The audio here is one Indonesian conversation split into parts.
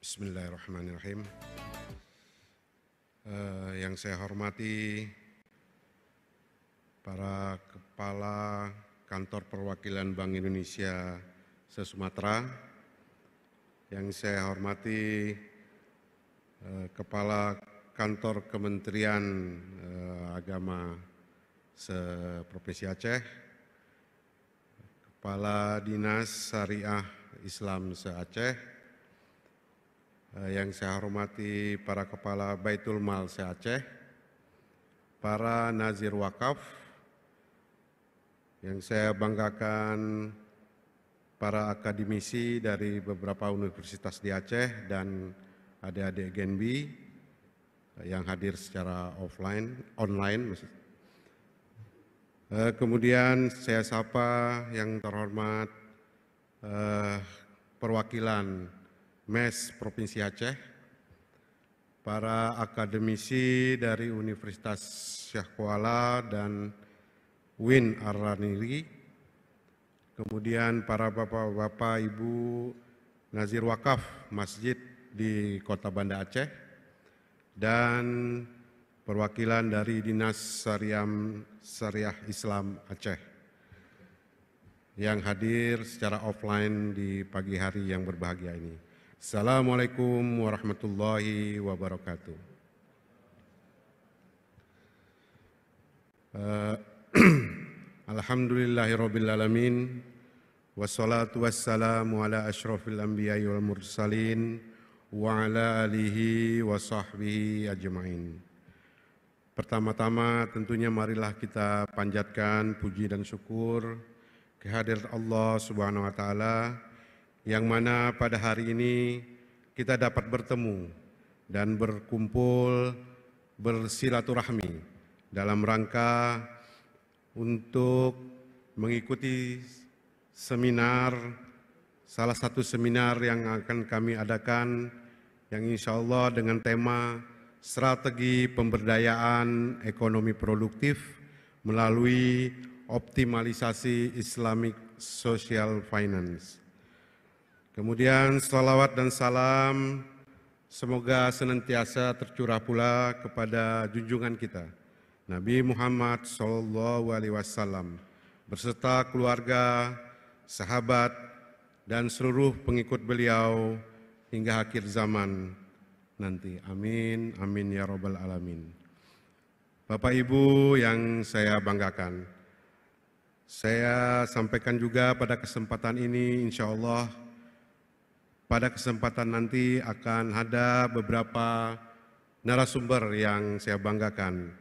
Bismillahirrahmanirrahim. Yang saya hormati para Kepala Kantor Perwakilan Bank Indonesia se-Sumatera, yang saya hormati Kepala Kantor Kementerian Agama se-Provinsi Aceh, Kepala Dinas Syariah Islam se-Aceh, yang saya hormati para Kepala Baitul Mal se-Aceh, para Nazir Wakaf, yang saya banggakan para akademisi dari beberapa universitas di Aceh dan adik-adik Genbi yang hadir secara online. Kemudian saya sapa yang terhormat perwakilan MES Provinsi Aceh, para akademisi dari Universitas Syekh Kuala dan UIN Ar-Raniri, kemudian para bapak-bapak, ibu Nazir Wakaf Masjid di Kota Banda Aceh, dan perwakilan dari Dinas Syariah Islam Aceh yang hadir secara offline di pagi hari yang berbahagia ini. Assalamualaikum warahmatullahi wabarakatuh. Alhamdulillahirrabbilalamin. Wassalatu wassalamu ala ashrafil anbiya'i wal mursalin wa ala alihi wa sahbihi ajma'in. Pertama-tama tentunya marilah kita panjatkan puji dan syukur kehadirat Allah Subhanahu wa Ta'ala, yang mana pada hari ini kita dapat bertemu dan berkumpul bersilaturahmi dalam rangka untuk mengikuti seminar, salah satu seminar yang akan kami adakan, yang insya Allah dengan tema strategi pemberdayaan ekonomi produktif melalui optimalisasi Islamic Social Finance. Kemudian salawat dan salam semoga senantiasa tercurah pula kepada junjungan kita Nabi Muhammad SAW beserta keluarga, sahabat, dan seluruh pengikut beliau hingga akhir zaman nanti. Amin, amin ya robbal alamin. Bapak Ibu yang saya banggakan, saya sampaikan juga pada kesempatan ini, insya Allah pada kesempatan nanti akan ada beberapa narasumber yang saya banggakan.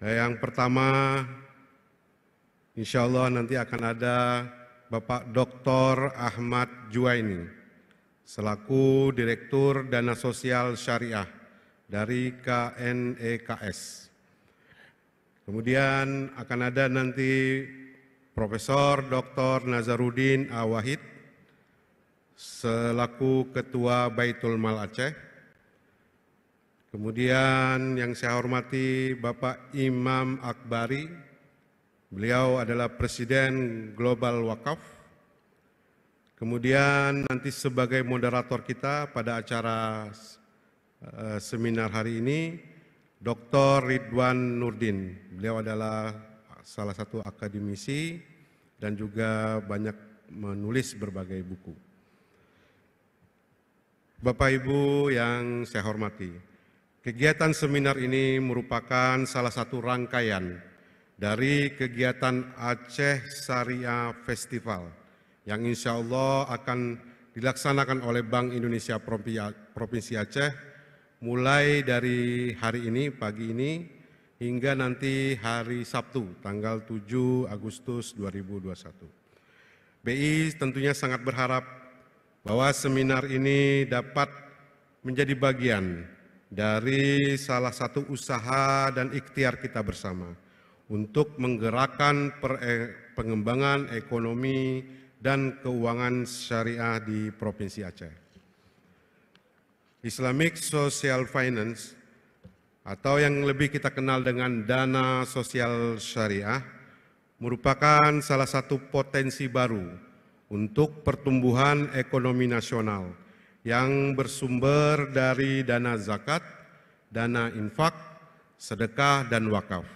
Yang pertama, insya Allah nanti akan ada Bapak Dr. Ahmad Juwaini, selaku Direktur Dana Sosial Syariah dari KNEKS. Kemudian akan ada nanti Profesor Dr. Nazarudin Awahid, selaku Ketua Baitul Mal Aceh. Kemudian yang saya hormati Bapak Imam Akbari, beliau adalah Presiden Global Wakaf. Kemudian nanti sebagai moderator kita pada acara seminar hari ini, Dr. Ridwan Nurdin. Beliau adalah salah satu akademisi dan juga banyak menulis berbagai buku. Bapak Ibu yang saya hormati, kegiatan seminar ini merupakan salah satu rangkaian dari kegiatan Aceh Syariah Festival yang insya Allah akan dilaksanakan oleh Bank Indonesia Provinsi Aceh mulai dari hari ini, pagi ini, hingga nanti hari Sabtu, tanggal 7 Agustus 2021. BI tentunya sangat berharap bahwa seminar ini dapat menjadi bagian dari salah satu usaha dan ikhtiar kita bersama untuk menggerakkan pengembangan ekonomi dan keuangan syariah di Provinsi Aceh. Islamic Social Finance atau yang lebih kita kenal dengan dana sosial syariah merupakan salah satu potensi baru untuk pertumbuhan ekonomi nasional yang bersumber dari dana zakat, dana infak, sedekah, dan wakaf.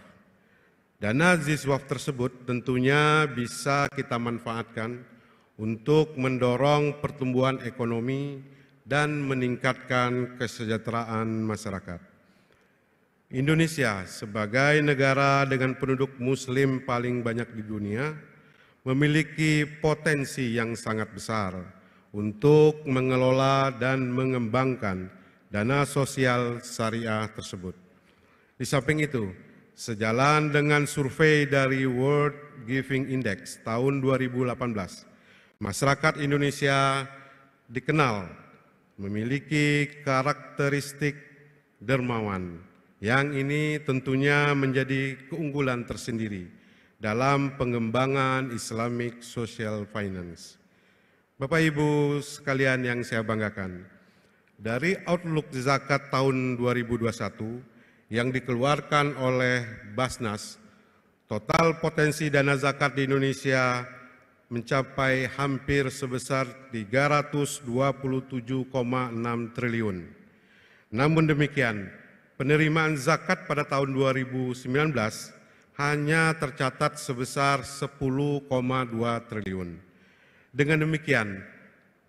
Dana ziswaf tersebut tentunya bisa kita manfaatkan untuk mendorong pertumbuhan ekonomi dan meningkatkan kesejahteraan masyarakat. Indonesia sebagai negara dengan penduduk muslim paling banyak di dunia memiliki potensi yang sangat besar untuk mengelola dan mengembangkan dana sosial syariah tersebut. Di samping itu, sejalan dengan survei dari World Giving Index tahun 2018, masyarakat Indonesia dikenal memiliki karakteristik dermawan, yang ini tentunya menjadi keunggulan tersendiri dalam pengembangan Islamic Social Finance. Bapak Ibu sekalian yang saya banggakan, dari Outlook Zakat tahun 2021 yang dikeluarkan oleh Basnas, total potensi dana zakat di Indonesia mencapai hampir sebesar 327,6 triliun. Namun demikian, penerimaan zakat pada tahun 2019 hanya tercatat sebesar 10,2 triliun. Dengan demikian,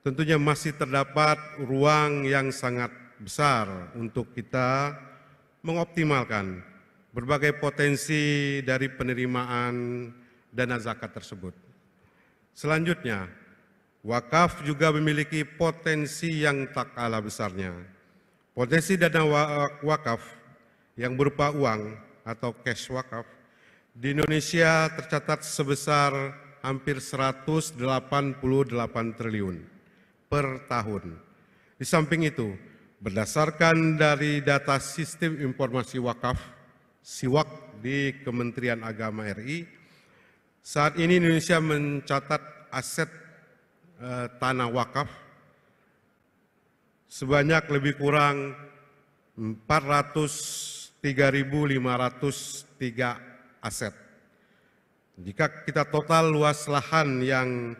tentunya masih terdapat ruang yang sangat besar untuk kita mengoptimalkan berbagai potensi dari penerimaan dana zakat tersebut. Selanjutnya, wakaf juga memiliki potensi yang tak kalah besarnya. Potensi dana wakaf yang berupa uang atau cash wakaf di Indonesia tercatat sebesar hampir 188 triliun per tahun. Di samping itu, berdasarkan dari data Sistem Informasi Wakaf (SIWAK) di Kementerian Agama RI, saat ini Indonesia mencatat aset tanah wakaf sebanyak lebih kurang 403.503 aset. Jika kita total luas lahan yang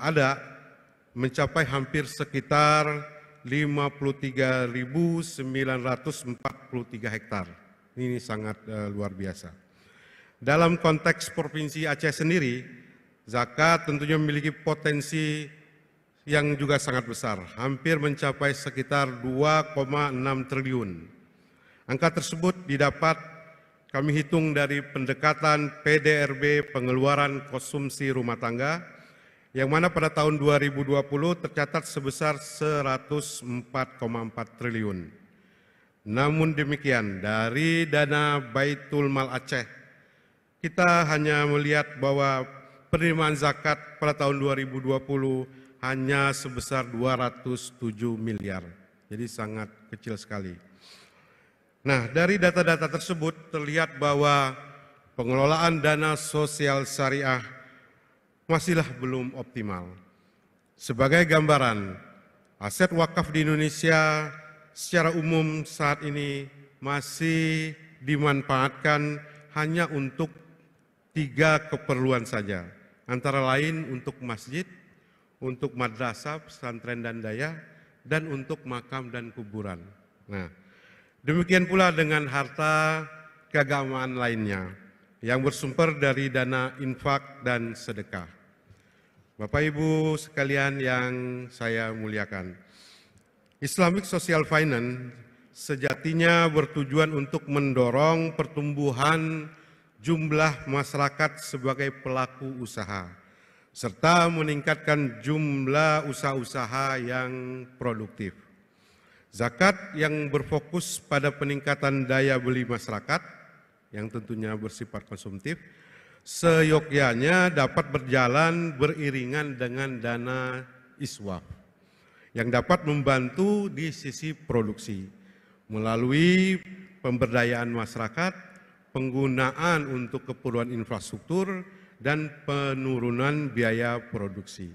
ada mencapai hampir sekitar 53.943 hektar. Ini sangat luar biasa. Dalam konteks Provinsi Aceh sendiri, zakat tentunya memiliki potensi yang juga sangat besar, hampir mencapai sekitar 2,6 triliun. Angka tersebut didapat kami hitung dari pendekatan PDRB pengeluaran konsumsi rumah tangga, yang mana pada tahun 2020 tercatat sebesar 104,4 triliun. Namun demikian, dari dana Baitul Mal Aceh, kita hanya melihat bahwa penerimaan zakat pada tahun 2020 hanya sebesar 207 miliar. Jadi sangat kecil sekali. Nah, dari data-data tersebut terlihat bahwa pengelolaan dana sosial syariah masihlah belum optimal. Sebagai gambaran, aset wakaf di Indonesia secara umum saat ini masih dimanfaatkan hanya untuk 3 keperluan saja, antara lain untuk masjid, untuk madrasah, pesantren dan daya, dan untuk makam dan kuburan. Nah, demikian pula dengan harta keagamaan lainnya yang bersumber dari dana infak dan sedekah. Bapak Ibu sekalian yang saya muliakan, Islamic Social Finance sejatinya bertujuan untuk mendorong pertumbuhan jumlah masyarakat sebagai pelaku usaha, serta meningkatkan jumlah usaha-usaha yang produktif. Zakat yang berfokus pada peningkatan daya beli masyarakat, yang tentunya bersifat konsumtif, seyogyanya dapat berjalan beriringan dengan dana iswaf, yang dapat membantu di sisi produksi, melalui pemberdayaan masyarakat, penggunaan untuk keperluan infrastruktur, dan penurunan biaya produksi.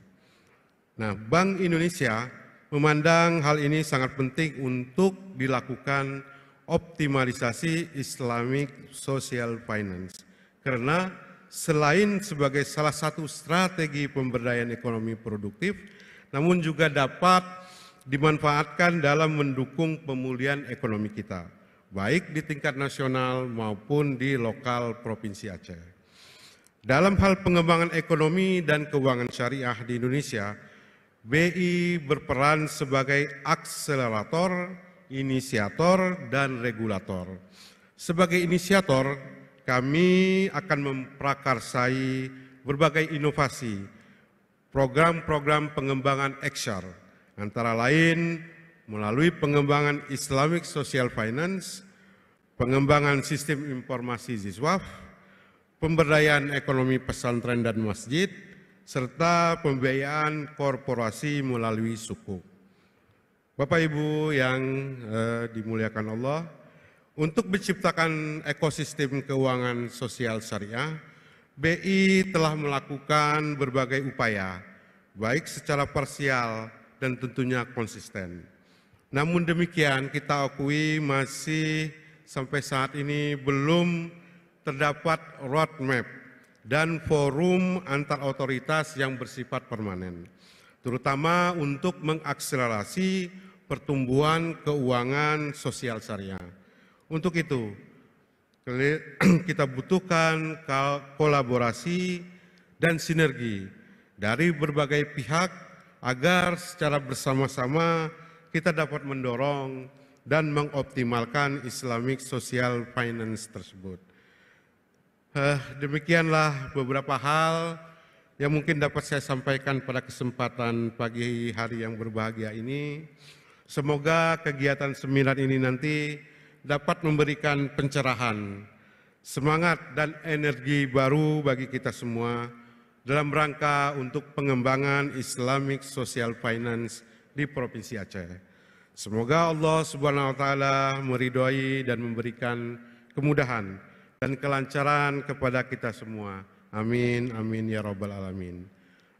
Nah, Bank Indonesia memandang hal ini sangat penting untuk dilakukan optimalisasi Islamic Social Finance, karena selain sebagai salah satu strategi pemberdayaan ekonomi produktif, namun juga dapat dimanfaatkan dalam mendukung pemulihan ekonomi kita, baik di tingkat nasional maupun di lokal Provinsi Aceh. Dalam hal pengembangan ekonomi dan keuangan syariah di Indonesia, BI berperan sebagai akselerator, inisiator, dan regulator. Sebagai inisiator, kami akan memprakarsai berbagai inovasi, program-program pengembangan XR, antara lain melalui pengembangan Islamic Social Finance, pengembangan sistem informasi Ziswaf, pemberdayaan ekonomi pesantren dan masjid, serta pembiayaan korporasi melalui sukuk. Bapak Ibu yang dimuliakan Allah, untuk menciptakan ekosistem keuangan sosial syariah, BI telah melakukan berbagai upaya, baik secara parsial dan tentunya konsisten. Namun demikian, kita akui masih sampai saat ini belum terdapat roadmap dan forum antar otoritas yang bersifat permanen, terutama untuk mengakselerasi pertumbuhan keuangan sosial syariah. Untuk itu, kita butuhkan kolaborasi dan sinergi dari berbagai pihak agar secara bersama-sama kita dapat mendorong dan mengoptimalkan Islamic Social Finance tersebut. Demikianlah beberapa hal yang mungkin dapat saya sampaikan pada kesempatan pagi hari yang berbahagia ini. Semoga kegiatan seminar ini nanti dapat memberikan pencerahan, semangat dan energi baru bagi kita semua dalam rangka untuk pengembangan Islamic Social Finance di Provinsi Aceh. Semoga Allah Subhanahu wa taala meridhai dan memberikan kemudahan dan kelancaran kepada kita semua. Amin, amin ya rabbal alamin.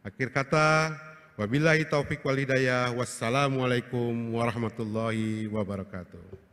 Akhir kata, wabillahi taufiq wal hidayah. Wassalamualaikum warahmatullahi wabarakatuh.